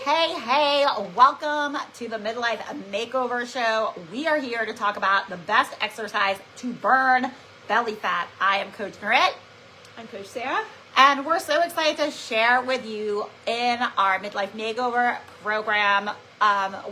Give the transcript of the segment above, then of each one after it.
Hey, welcome to the Midlife Makeover Show. We are here to talk about the best exercise to burn belly fat. I am Coach Marit. I'm Coach Sarah. And we're so excited to share with you in our Midlife Makeover program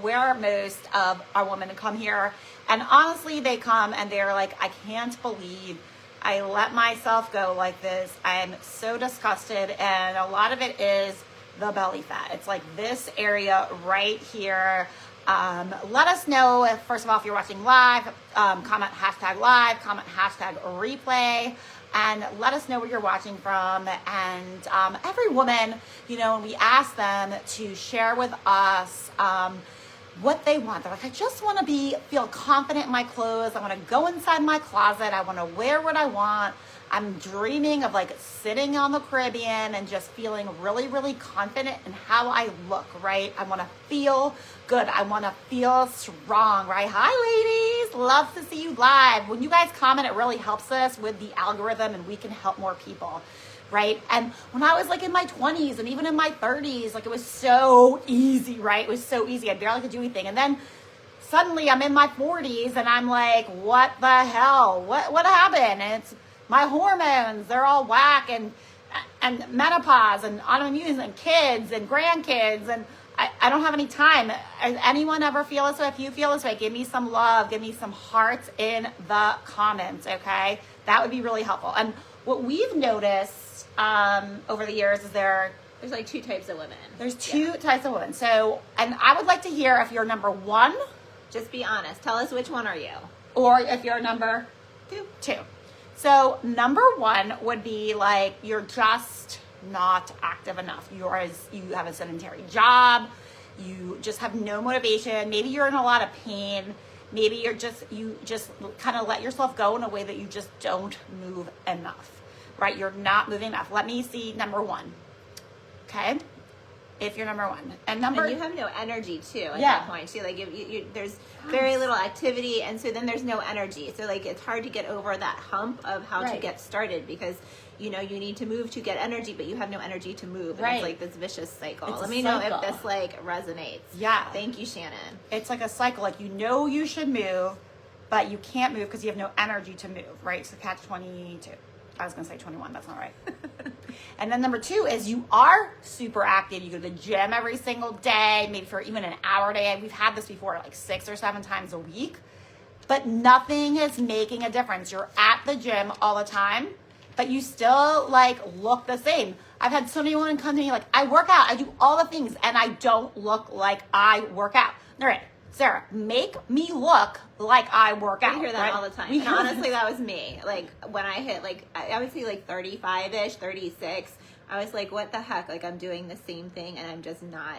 where most of our women come here. And honestly, they come and they're like, I can't believe I let myself go like this. I'm so disgusted. And a lot of it is the belly fat. It's like this area right here. Let us know if, first of all, if you're watching live, comment hashtag live, comment hashtag replay, and let us know where you're watching from. And every woman, when we ask them to share with us what they want. They're like, I just want to feel confident in my clothes. I want to go inside my closet. I want to wear what I want. I'm dreaming of like sitting on the Caribbean and just feeling really, really confident in how I look, right? I want to feel good. I want to feel strong, right? Hi, ladies. Love to see you live. When you guys comment, it really helps us with the algorithm and we can help more people, right? And when I was like in my 20s and even in my 30s, like it was so easy, right? It was so easy. I barely could do anything. And then suddenly I'm in my 40s and I'm like, what the hell? What happened? And it's my hormones, they're all whack, and menopause and autoimmune and kids and grandkids, and I don't have any time. Does anyone ever feel this way? If you feel this way, give me some love, give me some hearts in the comments, okay? That would be really helpful. And what we've noticed over the years is there's like two types of women. There's two types of women. So, and I would like to hear if you're number one. Just be honest. Tell us which one are you? Or if you're number two. So number one would be like, you're just not active enough. You have a sedentary job. You just have no motivation. Maybe you're in a lot of pain. Maybe you just kind of let yourself go in a way that you just don't move enough, right? You're not moving enough. Let me see number one. Okay. If you're number one and you have no energy too at that point too. Like there's very little activity, and so then there's no energy. So like it's hard to get over that hump of how to get started because you need to move to get energy, but you have no energy to move. And it's like this vicious cycle. Let me know if this like resonates. Yeah. Thank you, Shannon. It's like a cycle. Like you should move, but you can't move because you have no energy to move. Right. So catch 22. I was going to say 21. That's not right. And then number two is you are super active. You go to the gym every single day, maybe for even an hour a day. We've had this before, like 6 or 7 times a week, but nothing is making a difference. You're at the gym all the time, but you still like look the same. I've had so many women come to me like, I work out, I do all the things, and I don't look like I work out. All right, Sarah, make me look like I work out. I hear that all the time. And honestly, that was me. Like when I hit like, I would say like 35-ish, 36, I was like, what the heck? Like I'm doing the same thing and I'm just not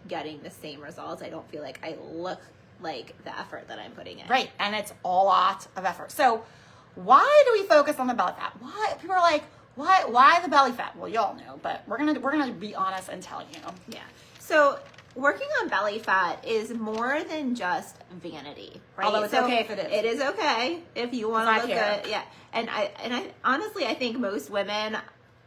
getting the same results. I don't feel like I look like the effort that I'm putting in. Right. And it's a lot of effort. So why do we focus on the belly fat? Why people are like, why the belly fat? Well, y'all know, but we're gonna be honest and tell you. Yeah. So working on belly fat is more than just vanity, right? Although it's okay if it is. It is okay if you want to look good. Yeah. And I honestly, I think most women,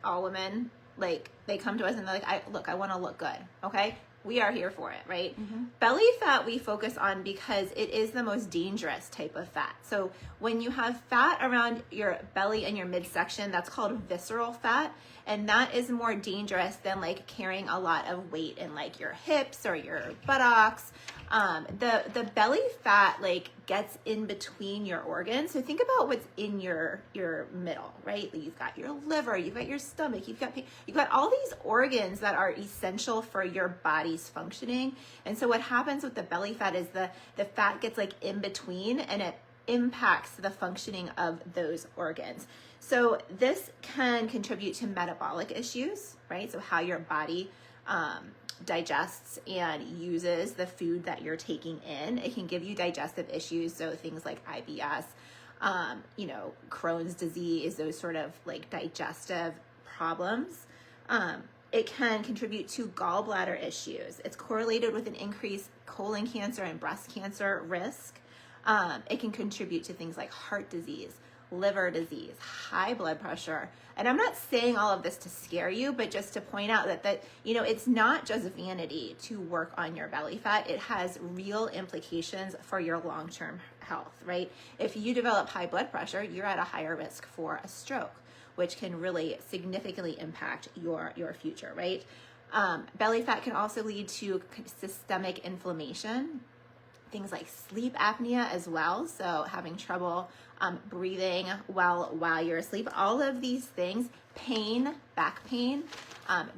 all women, like they come to us and they're like, I want to look good. Okay. We are here for it, right? Mm-hmm. Belly fat we focus on because it is the most dangerous type of fat. So when you have fat around your belly and your midsection, that's called visceral fat. And that is more dangerous than like carrying a lot of weight in like your hips or your buttocks. The belly fat like gets in between your organs. So think about what's in your middle, right? You've got your liver, you've got your stomach, you've got all these organs that are essential for your body's functioning. And so what happens with the belly fat is the fat gets like in between and it impacts the functioning of those organs. So this can contribute to metabolic issues, right? So how your body digests and uses the food that you're taking in. It can give you digestive issues, so things like IBS, Crohn's disease, those sort of like digestive problems. It can contribute to gallbladder issues. It's correlated with an increased colon cancer and breast cancer risk. It can contribute to things like heart disease, liver disease, high blood pressure. And I'm not saying all of this to scare you, but just to point out that it's not just vanity to work on your belly fat. It has real implications for your long-term health, right? If you develop high blood pressure, you're at a higher risk for a stroke, which can really significantly impact your future, right? Belly fat can also lead to systemic inflammation, things like sleep apnea as well. So having trouble breathing while you're asleep, all of these things, pain, back pain,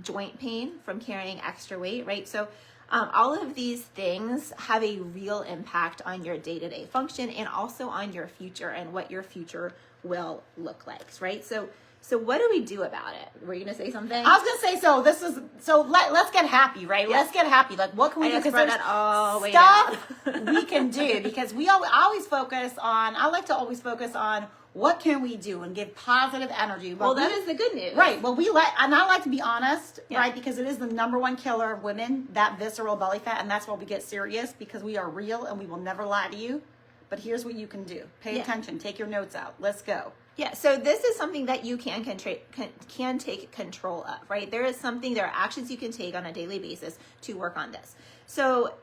joint pain from carrying extra weight, right? So all of these things have a real impact on your day-to-day function and also on your future and what your future will look like, right? So what do we do about it? Were you gonna say something? I was gonna say let's get happy, right? Yeah. Let's get happy. Like, what can we do? Because there's that all way stuff we can do, because we always focus on. I like to always focus on what can we do and give positive energy. Well, that is the good news, right? Well, and I like to be honest, right? Because it is the #1 killer of women, that visceral belly fat, and that's why we get serious, because we are real and we will never lie to you. But here's what you can do. Pay attention. Take your notes out. Let's go. Yeah, so this is something that you can take control of, right? There are actions you can take on a daily basis to work on this. So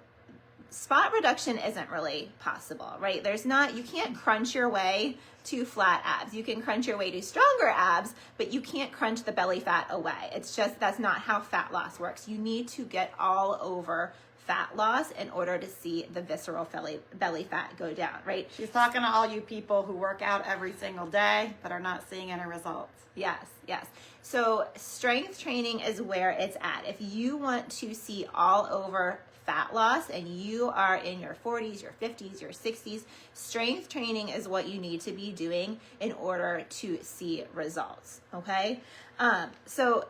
spot reduction isn't really possible, right? You can't crunch your way to flat abs. You can crunch your way to stronger abs, but you can't crunch the belly fat away. That's not how fat loss works. You need to get all over fat loss in order to see the visceral belly fat go down, right? She's talking to all you people who work out every single day but are not seeing any results. Yes. So strength training is where it's at. If you want to see all over fat loss and you are in your 40s, your 50s, your 60s, strength training is what you need to be doing in order to see results, okay? So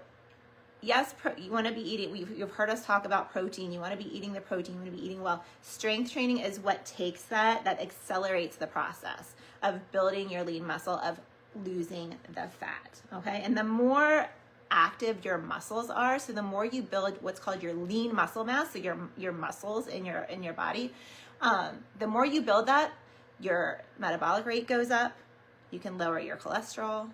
yes, you want to be eating, you've heard us talk about protein. You want to be eating the protein, you want to be eating well. Strength training is what takes that accelerates the process of building your lean muscle, of losing the fat, okay? And the more active your muscles are, so the more you build what's called your lean muscle mass, so your muscles in your body, the more you build that, your metabolic rate goes up, you can lower your cholesterol,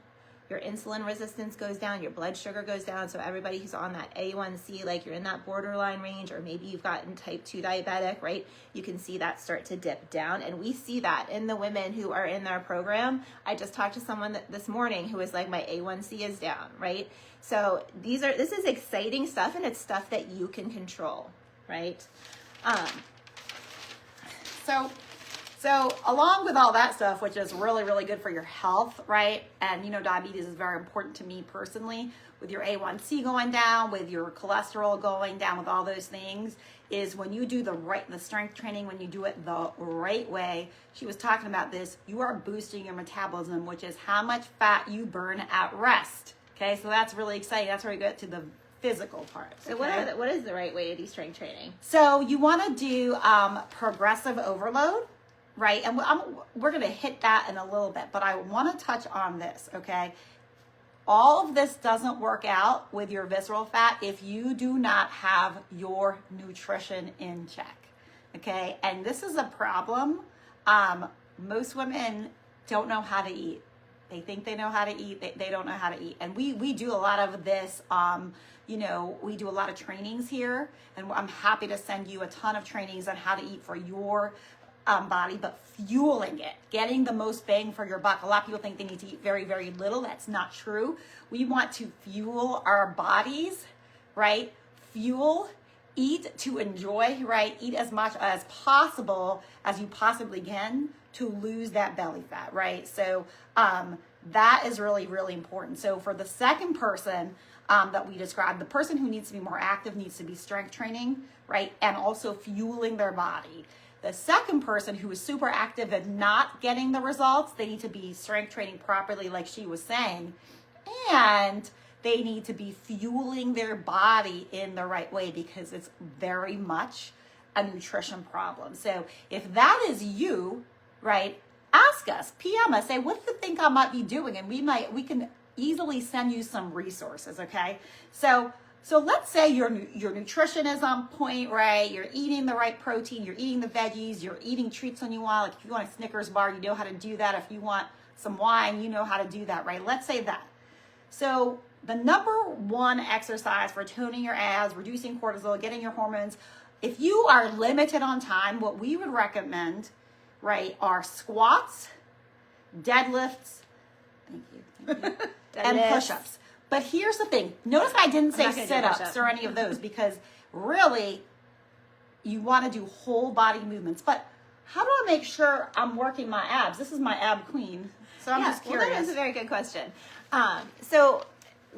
your insulin resistance goes down, your blood sugar goes down. So everybody who's on that A1C, like you're in that borderline range, or maybe you've gotten type 2 diabetic, right? You can see that start to dip down. And we see that in the women who are in their program. I just talked to someone this morning who was like, my A1C is down, right? So this is exciting stuff, and it's stuff that you can control, right? So along with all that stuff, which is really, really good for your health, right? And diabetes is very important to me personally, with your A1C going down, with your cholesterol going down, with all those things, is when you do the strength training, when you do it the right way. She was talking about this, you are boosting your metabolism, which is how much fat you burn at rest. Okay, so that's really exciting. That's where we get to the physical part. So what is the right way to do strength training? So you want to do progressive overload. Right, and we're going to hit that in a little bit, but I want to touch on this, okay? All of this doesn't work out with your visceral fat if you do not have your nutrition in check, okay? And this is a problem. Most women don't know how to eat. They think they know how to eat. They don't know how to eat. And we do a lot of this, we do a lot of trainings here, and I'm happy to send you a ton of trainings on how to eat for your body, but fueling it, getting the most bang for your buck. A lot of people think they need to eat very, very little. That's not true. We want to fuel our bodies, right? Eat to enjoy, right? Eat as much as possible as you possibly can to lose that belly fat, right? So that is really, really important. So for the second person that we described, the person who needs to be more active needs to be strength training, right? And also fueling their body. The second person who is super active and not getting the results, they need to be strength training properly, like she was saying, and they need to be fueling their body in the right way, because it's very much a nutrition problem. So if that is you, right, ask us, PM us, say, what do you think I might be doing? And we can easily send you some resources, okay? So let's say your nutrition is on point, right? You're eating the right protein, you're eating the veggies, you're eating treats when you want. Like if you want a Snickers bar, you know how to do that. If you want some wine, you know how to do that, right? Let's say that. So the number one exercise for toning your abs, reducing cortisol, getting your hormones, if you are limited on time, what we would recommend, right, are squats, deadlifts, thank you, and push-ups. But here's the thing. Notice I didn't say sit-ups or any of those because really you want to do whole body movements. But how do I make sure I'm working my abs? This is my ab queen. So I'm just curious. Well, that is a very good question. So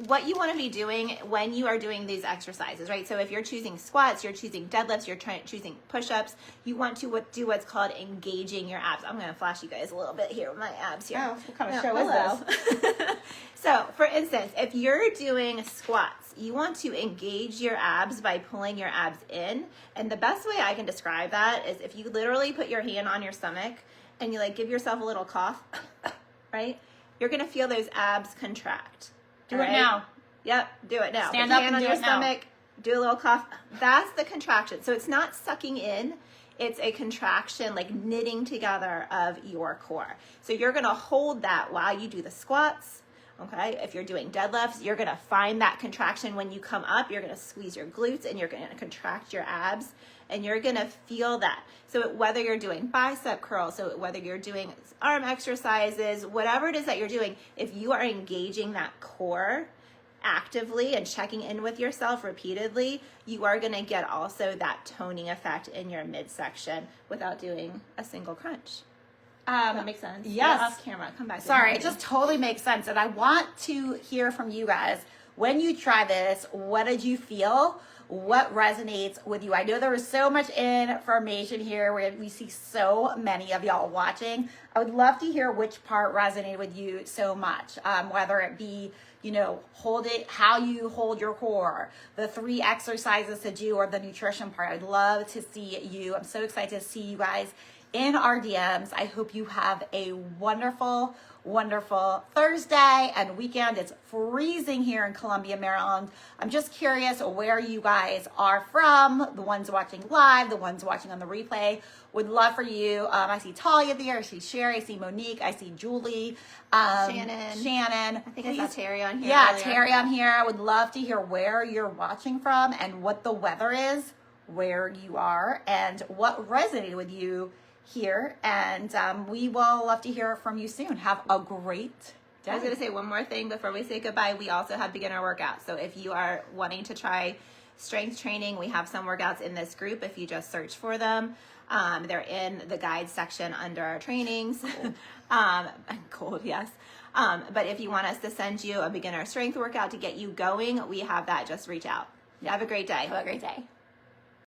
what you want to be doing when you are doing these exercises, right? So if you're choosing squats, you're choosing deadlifts, you're choosing push-ups, you want to do what's called engaging your abs. I'm going to flash you guys a little bit here with my abs here. Oh, what kind of show is this? So for instance, if you're doing squats, you want to engage your abs by pulling your abs in. And the best way I can describe that is if you literally put your hand on your stomach and you like give yourself a little cough, right? You're going to feel those abs contract. Do it now. Yep, do it now. Stand up and do it now. Put your hand on your stomach, do a little cough. That's the contraction. So it's not sucking in. It's a contraction, like knitting together of your core. So you're going to hold that while you do the squats. Okay, if you're doing deadlifts, you're going to find that contraction when you come up. You're going to squeeze your glutes and you're going to contract your abs and you're going to feel that. So whether you're doing bicep curls, so whether you're doing arm exercises, whatever it is that you're doing, if you are engaging that core actively and checking in with yourself repeatedly, you are going to get also that toning effect in your midsection without doing a single crunch. That makes sense. Yes. Off camera. Come back. Sorry, it just totally makes sense. And I want to hear from you guys. When you try this, what did you feel? What resonates with you? I know there was so much information here where we see so many of y'all watching. I would love to hear which part resonated with you so much, whether it be, you know, how you hold your core, the 3 exercises to do, or the nutrition part. I'd love to see you. I'm so excited to see you guys in our DMs. I hope you have a wonderful, wonderful Thursday and weekend. It's freezing here in Columbia, Maryland. I'm just curious where you guys are from, the ones watching live, the ones watching on the replay. Would love for you. I see Talia there, I see Sherry, I see Monique, I see Julie, Shannon. I think I saw Terry on here. Yeah, earlier. Terry on here. I would love to hear where you're watching from and what the weather is, where you are, and what resonated with you here. And we will love to hear from you soon. Have a great day. I was going to say one more thing before we say goodbye. We also have beginner workouts. So if you are wanting to try strength training, we have some workouts in this group if you just search for them. They're in the guide section under our trainings. Cold, yes. But if you want us to send you a beginner strength workout to get you going, we have that. Just reach out. Have a great day. Have a great day.